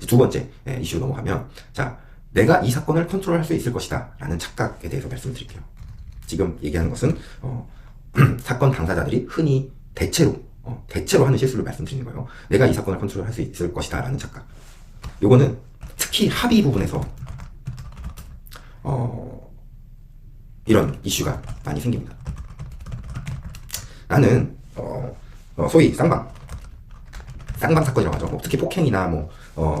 두 번째 이슈로 넘어가면, 자, 내가 이 사건을 컨트롤할 수 있을 것이다 라는 착각에 대해서 말씀드릴게요. 지금 얘기하는 것은 사건 당사자들이 흔히 대체로 하는 실수를 말씀드리는 거예요. 내가 이 사건을 컨트롤할 수 있을 것이다 라는 착각. 요거는 특히 합의 부분에서 이런 이슈가 많이 생깁니다. 나는 소위 쌍방 사건이라고 하죠. 뭐 특히 폭행이나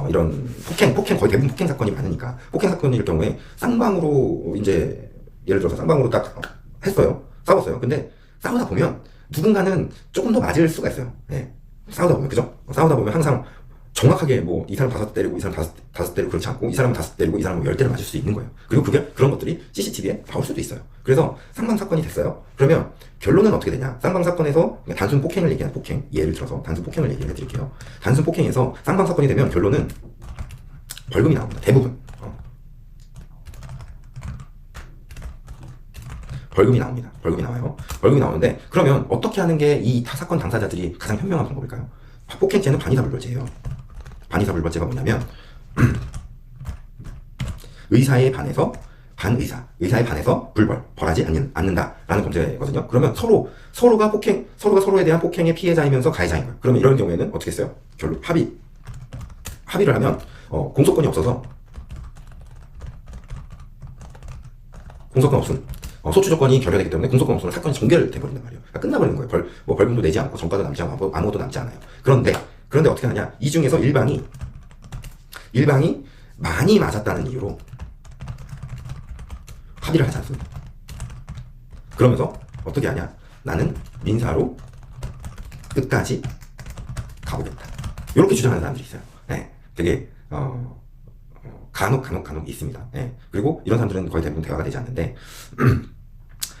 이런 폭행 거의 대부분 폭행 사건이 많으니까, 폭행 사건일 경우에 쌍방으로 이제 예를 들어서 쌍방으로 딱 했어요. 싸웠어요. 근데 싸우다 보면 누군가는 조금 더 맞을 수가 있어요. 예. 싸우다 보면, 그죠? 싸우다 보면 항상 정확하게 이 사람 5대 때리고 이 사람 다섯 때리고 그렇지 않고, 이 사람은 5대 때리고 이 사람은 10대를 맞을 수 있는 거예요. 그리고 그런 것들이 CCTV에 나올 수도 있어요. 그래서 쌍방 사건이 됐어요. 그러면 결론은 어떻게 되냐? 쌍방 사건에서 단순 폭행을 얘기하는 폭행, 예를 들어서 단순 폭행을 얘기해 드릴게요. 단순 폭행에서 쌍방 사건이 되면 결론은 벌금이 나옵니다. 대부분. 벌금이 나옵니다. 벌금이 나와요. 벌금이 나오는데, 그러면 어떻게 하는 게 이 사건 당사자들이 가장 현명한 방법일까요? 폭행죄는 반의사불벌죄예요. 반의사불벌죄가 뭐냐면 의사에 반해서 의사에 반해서 벌하지 않는다라는 범죄거든요. 그러면 서로가 서로에 대한 폭행의 피해자이면서 가해자인 거예요. 그러면 이런 경우에는 어떻게 했어요? 결론 합의를 하면 공소권이 없어서, 공소권 없음, 소추 조건이 결여되기 때문에 공소권 없으면 사건이 종결돼 버린단 말이에요. 그러니까 끝나버리는 거예요. 벌금도 내지 않고 전과도 남지 않고 아무것도 남지 않아요. 그런데 어떻게 하냐? 이 중에서 일방이 많이 맞았다는 이유로 합의를 하지 않습니다. 그러면서 어떻게 하냐? 나는 민사로 끝까지 가보겠다. 이렇게 주장하는 사람들이 있어요. 네, 되게 간혹 있습니다. 네. 그리고 이런 사람들은 거의 대부분 대화가 되지 않는데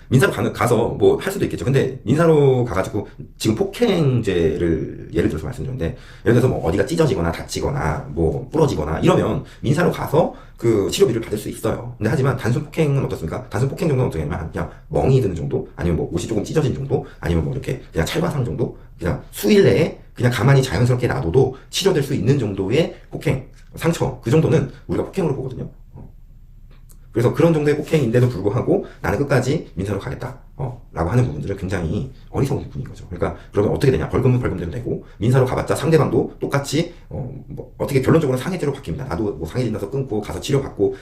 민사로 가서 할 수도 있겠죠. 근데 민사로 가가지고 지금 폭행죄를 예를 들어서 말씀드렸는데, 예를 들어서 어디가 찢어지거나 다치거나 부러지거나 이러면 민사로 가서 그 치료비를 받을 수 있어요. 근데 하지만 단순 폭행은 어떻습니까? 단순 폭행 정도는 어떻게 하냐면 그냥 멍이 드는 정도, 아니면 옷이 조금 찢어진 정도, 아니면 이렇게 그냥 찰과상 정도, 그냥 수일 내에 그냥 가만히 자연스럽게 놔둬도 치료될 수 있는 정도의 폭행, 상처, 그 정도는 우리가 폭행으로 보거든요. 그래서 그런 정도의 폭행인데도 불구하고 나는 끝까지 민사로 가겠다 라고 하는 부분들은 굉장히 어리석은 부분인 거죠. 그러니까 그러면 어떻게 되냐? 벌금은 벌금대로 내고, 민사로 가봤자 상대방도 똑같이 어떻게 결론적으로 상해죄로 바뀝니다. 나도 상해 진단서 끊고 가서 치료받고,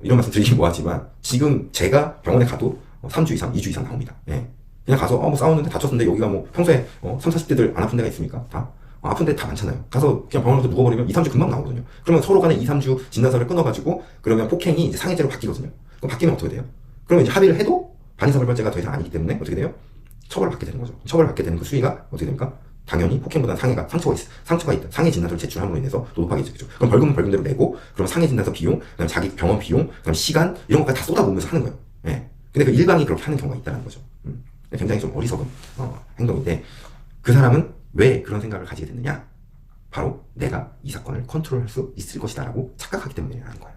이런 말씀 드리긴 뭐하지만 지금 제가 병원에 가도 3주 이상, 2주 이상 나옵니다. 예. 그냥 가서 싸웠는데 다쳤는데, 여기가 평소에 30, 40대들 안 아픈 데가 있습니까? 다 아픈 데 다 많잖아요. 가서 그냥 병원에서 누워버리면 2, 3주 금방 나오거든요. 그러면 서로 간에 2, 3주 진단서를 끊어가지고, 그러면 폭행이 이제 상해죄로 바뀌거든요. 그럼 바뀌면 어떻게 돼요? 그러면 이제 합의를 해도 반의사불벌죄가 더 이상 아니기 때문에 어떻게 돼요? 처벌을 받게 되는 거죠. 처벌을 받게 되는 그 수위가 어떻게 됩니까? 당연히 폭행보다는 상처가 있다. 상해 진단서를 제출함으로 인해서 더 높아지죠. 그럼 벌금은 벌금대로 내고, 그럼 상해 진단서 비용, 그다음 자기 병원 비용, 그다음 시간, 이런 것까지 다 쏟아부으면서 하는 거예요. 예. 근데 그 일방이 그렇게 하는 경우가 있다는 거죠. 굉장히 좀 어리석은 행동인데, 그 사람은 왜 그런 생각을 가지게 됐느냐? 바로 내가 이 사건을 컨트롤할 수 있을 것이다 라고 착각하기 때문이라는 거예요.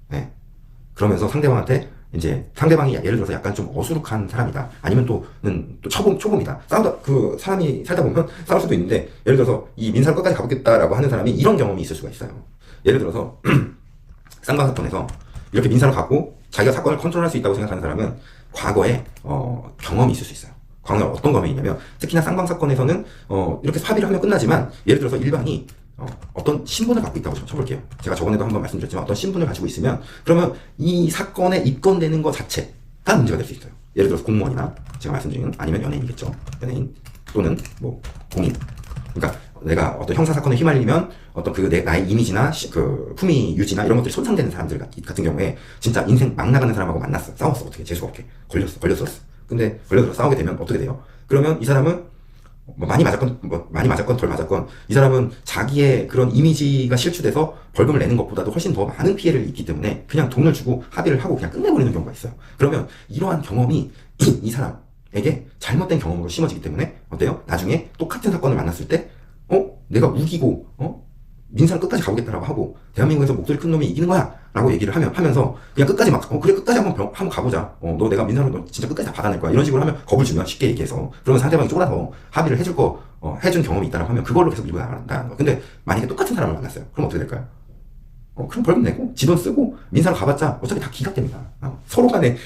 네. 그러면서 상대방이 예를 들어서 약간 좀 어수룩한 사람이다, 아니면 또 초보입니다. 사람이 살다 보면 싸울 수도 있는데, 예를 들어서 이 민사를 끝까지 가보겠다라고 하는 사람이 이런 경험이 있을 수가 있어요. 예를 들어서 쌍방 사건에서 이렇게 민사로 가고 자기가 사건을 컨트롤할 수 있다고 생각하는 사람은 과거에 경험이 있을 수 있어요. 과거에 어떤 경험이 있냐면, 특히나 쌍방 사건에서는 이렇게 합의를 하면 끝나지만, 예를 들어서 일방이 어떤 신분을 갖고 있다고 쳐볼게요. 제가 저번에도 한번 말씀드렸지만 어떤 신분을 가지고 있으면, 그러면 이 사건에 입건되는 것 자체가 문제가 될 수 있어요. 예를 들어서 공무원이나 제가 말씀드린, 아니면 연예인이겠죠. 연예인 또는 공인. 그러니까 내가 어떤 형사 사건에 휘말리면 어떤 나의 이미지나 그 품위 유지나 이런 것들이 손상되는 사람들 같은 경우에 진짜 인생 막 나가는 사람하고 만났어. 싸웠어. 어떻게 재수가 없게 걸렸어. 근데 걸려서 싸우게 되면 어떻게 돼요? 그러면 이 사람은 많이 맞았건 덜 맞았건, 이 사람은 자기의 그런 이미지가 실추돼서 벌금을 내는 것보다도 훨씬 더 많은 피해를 입기 때문에 그냥 돈을 주고 합의를 하고 그냥 끝내버리는 경우가 있어요. 그러면 이러한 경험이 이 사람에게 잘못된 경험으로 심어지기 때문에 어때요? 나중에 똑같은 사건을 만났을 때 내가 우기고 민사를 끝까지 가보겠다라고 하고, 대한민국에서 목소리 큰 놈이 이기는 거야 라고 얘기를 하면서 그냥 끝까지 그래 끝까지 한번 가보자, 내가 민사로 너 진짜 끝까지 다 받아낼 거야, 이런 식으로 하면 겁을 주면, 쉽게 얘기해서, 그러면 상대방이 쫄아서 합의를 해줄 거 해준 경험이 있다고 하면 그걸로 계속 밀고 나간다는 거. 근데 만약에 똑같은 사람을 만났어요. 그럼 어떻게 될까요? 그럼 벌금 내고 지 돈 쓰고 민사로 가봤자 어차피 다 기각됩니다. 서로 간에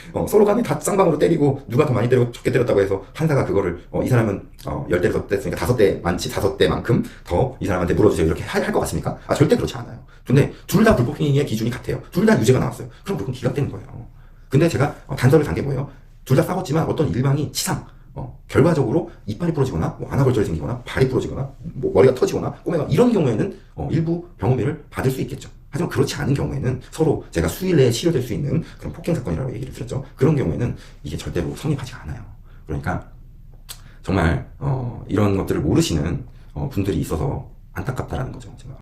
다 쌍방으로 때리고 누가 더 많이 때리고 적게 때렸다고 해서 판사가 그거를 이 사람은 10대 더 뗐으니까 5대 많지 5대만큼 더 이 사람한테 물어주세요 이렇게 할 것 같습니까? 절대 그렇지 않아요. 근데 둘 다 불법행위의 기준이 같아요. 둘 다 유죄가 나왔어요. 그럼 무조건 기각되는 거예요. 근데 제가 단서를 단 게 뭐예요? 둘 다 싸웠지만 어떤 일방이 치상 결과적으로 이빨이 부러지거나 안아골절이 생기거나 발이 부러지거나 머리가 터지거나 꼬매가 이런 경우에는 일부 병원비를 받을 수 있겠죠. 하지만 그렇지 않은 경우에는 서로 제가 수일 내에 치료될 수 있는 그런 폭행 사건이라고 얘기를 드렸죠. 그런 경우에는 이게 절대로 성립하지 않아요. 그러니까 정말 이런 것들을 모르시는 분들이 있어서 안타깝다라는 거죠. 제가.